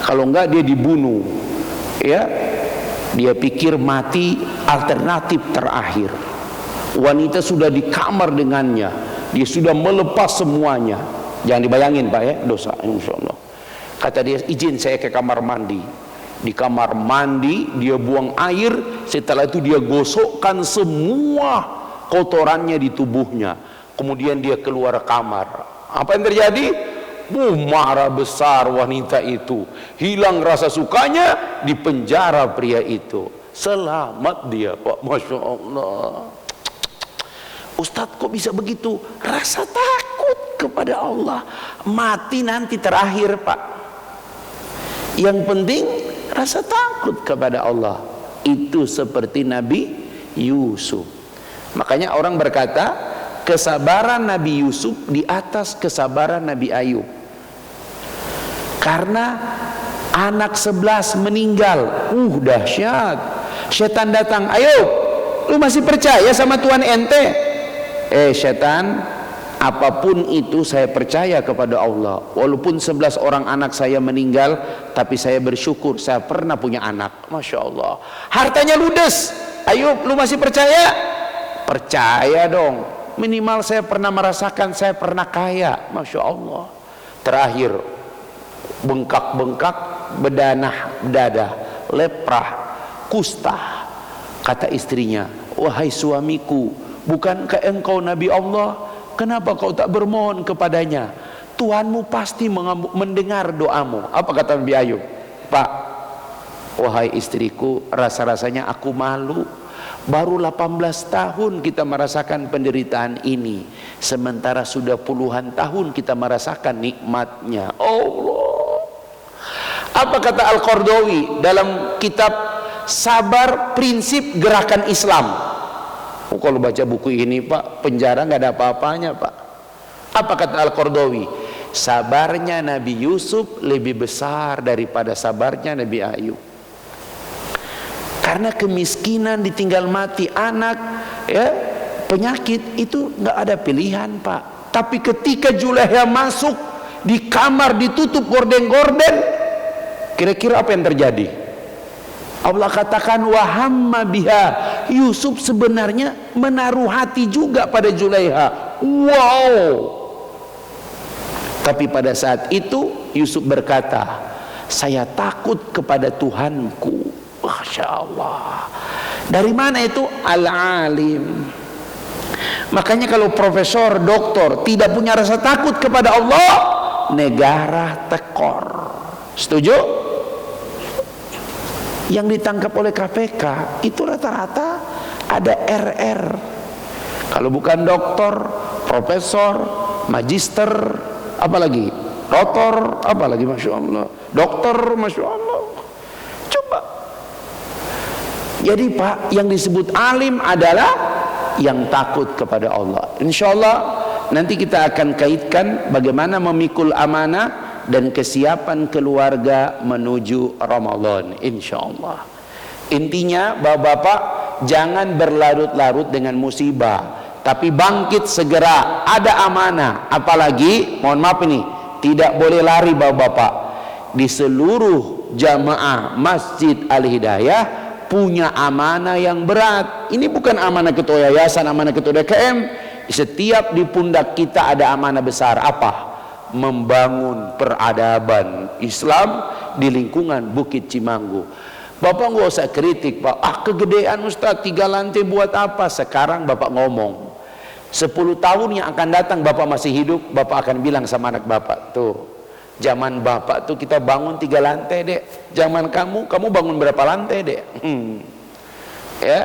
Kalau nggak dia dibunuh. Ya, dia pikir mati alternatif terakhir. Wanita sudah di kamar dengannya. Dia sudah melepas semuanya. Jangan dibayangin Pak ya, dosa insya Allah. Kata dia, izin saya ke kamar mandi. Di kamar mandi dia buang air, setelah itu dia gosokkan semua kotorannya di tubuhnya. Kemudian dia keluar kamar. Apa yang terjadi? Marah besar wanita itu. Hilang rasa sukanya, dipenjara pria itu. Selamat dia Pak, Masya Allah. Ustadz kok bisa begitu? Rasa takut kepada Allah. Mati nanti terakhir Pak. Yang penting rasa takut kepada Allah. Itu seperti Nabi Yusuf. Makanya orang berkata, kesabaran Nabi Yusuf di atas kesabaran Nabi Ayub. Karena anak 11 meninggal. Dahsyat. Setan datang, Ayub, lu masih percaya sama Tuhan ente? Setan, apapun itu saya percaya kepada Allah. Walaupun 11 orang anak saya meninggal, tapi saya bersyukur saya pernah punya anak. Masya Allah. Hartanya ludes, Ayub, lu masih percaya? Percaya dong. Minimal saya pernah merasakan saya pernah kaya. Masya Allah. Terakhir, bengkak-bengkak, berdanah dada, leprah, kusta. Kata istrinya, wahai suamiku, bukankah engkau Nabi Allah? Kenapa kau tak bermohon kepadanya? Tuhanmu pasti mendengar doamu. Apa kata Nabi Ayub? Pak, wahai istriku, rasa-rasanya aku malu. Baru 18 tahun kita merasakan penderitaan ini, sementara sudah puluhan tahun kita merasakan nikmatnya. Allah. Apa kata Al-Qardawi dalam kitab Sabar Prinsip Gerakan Islam? Kalau baca buku ini Pak, penjara nggak ada apa-apanya Pak. Apa kata Al-Qardawi? Sabarnya Nabi Yusuf lebih besar daripada sabarnya Nabi Ayub. Karena kemiskinan, ditinggal mati anak, ya, penyakit itu nggak ada pilihan Pak. Tapi ketika Zulaiha masuk di kamar ditutup gorden-gorden, kira-kira apa yang terjadi? Allah katakan wahamma biha. Yusuf sebenarnya menaruh hati juga pada Zulaiha. Wow. Tapi pada saat itu Yusuf berkata, saya takut kepada Tuhanku. Masya Allah. Dari mana itu? Al-alim. Makanya kalau profesor, doktor tidak punya rasa takut kepada Allah, negara tekor. Setuju? Yang ditangkap oleh KPK itu rata-rata ada RR. Kalau bukan doktor, profesor, magister, apalagi rotor, apalagi Masya Allah, dokter, Masya Allah. Coba. Jadi Pak, yang disebut alim adalah yang takut kepada Allah. Insyaallah nanti kita akan kaitkan bagaimana memikul amanah dan kesiapan keluarga menuju Ramadan, insyaallah. Intinya bapak-bapak, jangan berlarut-larut dengan musibah, tapi bangkit segera. Ada amanah, apalagi mohon maaf ini, tidak boleh lari bapak-bapak. Di seluruh jamaah Masjid Al-Hidayah punya amanah yang berat. Ini bukan amanah ketua yayasan, amanah ketua DKM. Setiap di pundak kita ada amanah besar. Apa? Membangun peradaban Islam di lingkungan Bukit Cimanggu. Bapak nggak usah kritik, Pak. Kegedean Ustaz, 3 lantai buat apa? Sekarang Bapak ngomong, 10 tahun yang akan datang Bapak masih hidup, Bapak akan bilang sama anak Bapak, tuh, zaman Bapak tuh kita bangun 3 lantai, Dek. Zaman kamu bangun berapa lantai, Dek? Ya,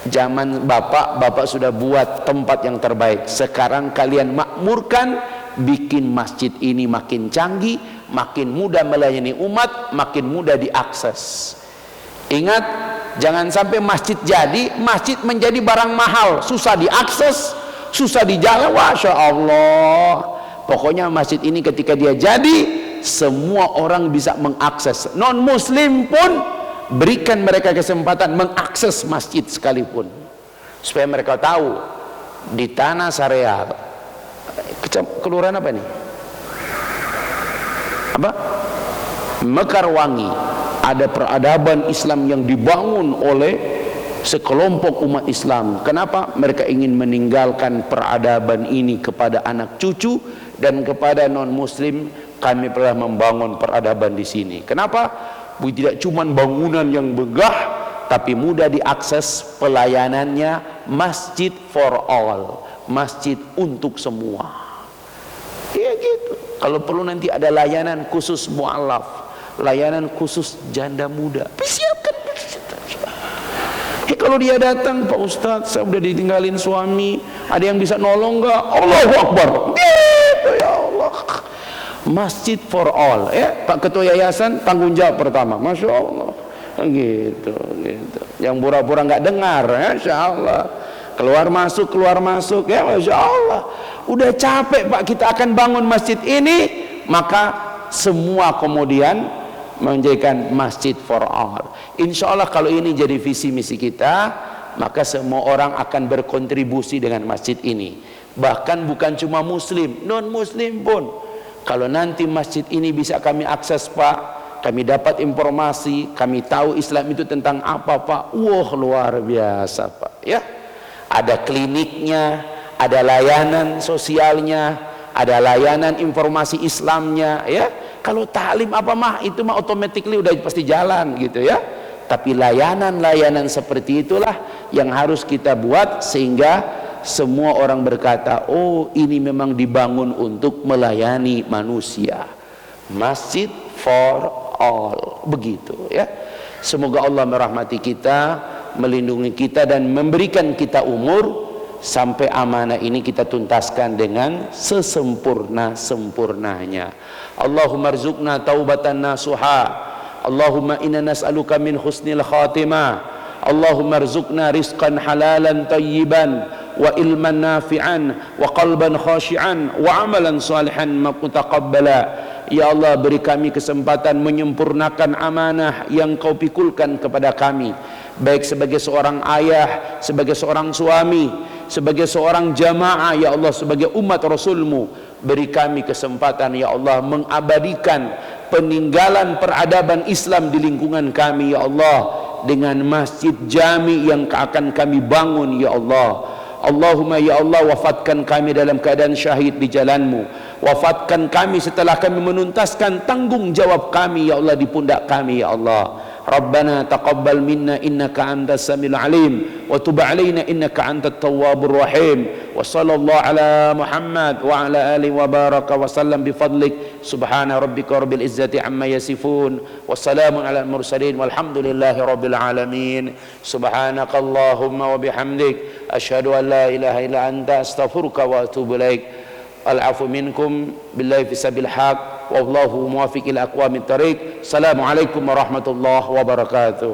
zaman Bapak sudah buat tempat yang terbaik. Sekarang kalian makmurkan, bikin masjid ini makin canggih, makin mudah melayani umat, makin mudah diakses. Ingat, jangan sampai masjid jadi, masjid menjadi barang mahal, susah diakses, susah dijaga. Masya Allah, pokoknya masjid ini ketika dia jadi, semua orang bisa mengakses. Non muslim pun berikan mereka kesempatan mengakses masjid sekalipun, supaya mereka tahu di Tanah Sareal, kelurahan apa nih? Apa? Mekarwangi, ada peradaban Islam yang dibangun oleh sekelompok umat Islam. Kenapa? Mereka ingin meninggalkan peradaban ini kepada anak cucu dan kepada non muslim. Kami pernah membangun peradaban di sini. Kenapa? Tidak cuma bangunan yang megah, tapi mudah diakses. Pelayanannya masjid for all, masjid untuk semua. Ya gitu. Kalau perlu nanti ada layanan khusus mu'alaf, layanan khusus janda muda, siapkan. Kalau dia datang, Pak Ustadz, saya udah ditinggalin suami, ada yang bisa nolong nggak? Allahu Akbar. Gitu, ya Allah. Masjid for all, ya Pak Ketua Yayasan, tanggung jawab pertama. Masya Allah. Gitu. Yang pura-pura nggak dengar, ya, Insya Allah. Keluar masuk, ya, Masya Allah. Udah capek Pak, kita akan bangun masjid ini, maka semua kemudian menjadikan masjid for all. Insya Allah kalau ini jadi visi misi kita, maka semua orang akan berkontribusi dengan masjid ini. Bahkan bukan cuma muslim, non muslim pun. Kalau nanti masjid ini bisa kami akses Pak, kami dapat informasi, kami tahu Islam itu tentang apa Pak, wah luar biasa Pak, ya. Ada kliniknya, ada layanan sosialnya, ada layanan informasi Islamnya, ya. Kalau taklim apa mah itu mah automatically udah pasti jalan gitu ya. Tapi layanan-layanan seperti itulah yang harus kita buat sehingga semua orang berkata, oh ini memang dibangun untuk melayani manusia. Masjid for all, begitu ya. Semoga Allah merahmati kita, melindungi kita dan memberikan kita umur sampai amanah ini kita tuntaskan dengan sesempurna-sempurnanya. Allahumma rzuqna taubatan nasuha. Allahumma inna nas'aluka min husnil khatimah. Allahumma rzuqna rizqan halalan tayyiban wa ilman nafi'an wa qalban khashi'an wa amalan salihan mutaqabbala. Ya Allah, beri kami kesempatan menyempurnakan amanah yang Kau pikulkan kepada kami, baik sebagai seorang ayah, sebagai seorang suami, sebagai seorang jamaah, ya Allah, sebagai umat Rasul-Mu. Beri kami kesempatan ya Allah mengabadikan peninggalan peradaban Islam di lingkungan kami ya Allah, dengan masjid jami yang akan kami bangun ya Allah. Allahumma ya Allah, wafatkan kami dalam keadaan syahid di jalan-Mu. Wafatkan kami setelah kami menuntaskan tanggung jawab kami ya Allah di pundak kami ya Allah. Rabbana taqabbal minna innaka antas samiul alim wa tub alaina innaka antat tawwabur rahim. Wa sallallahu ala Muhammad wa ala alihi wa baraka wa sallam bi fadlik. Subhana rabbika rabbil izzati amma yasifun wa salamun ala al mursalin walhamdulillahi rabbil alamin. Subhanakallahumma wa bihamdik asyhadu an la ilaha illa anta astaghfiruka wa atubu ilaik. Al-afu minkum billahi fisabil haq wallahu muwafiq ila aqwamit thariq. Assalamualaikum warahmatullahi wabarakatuh.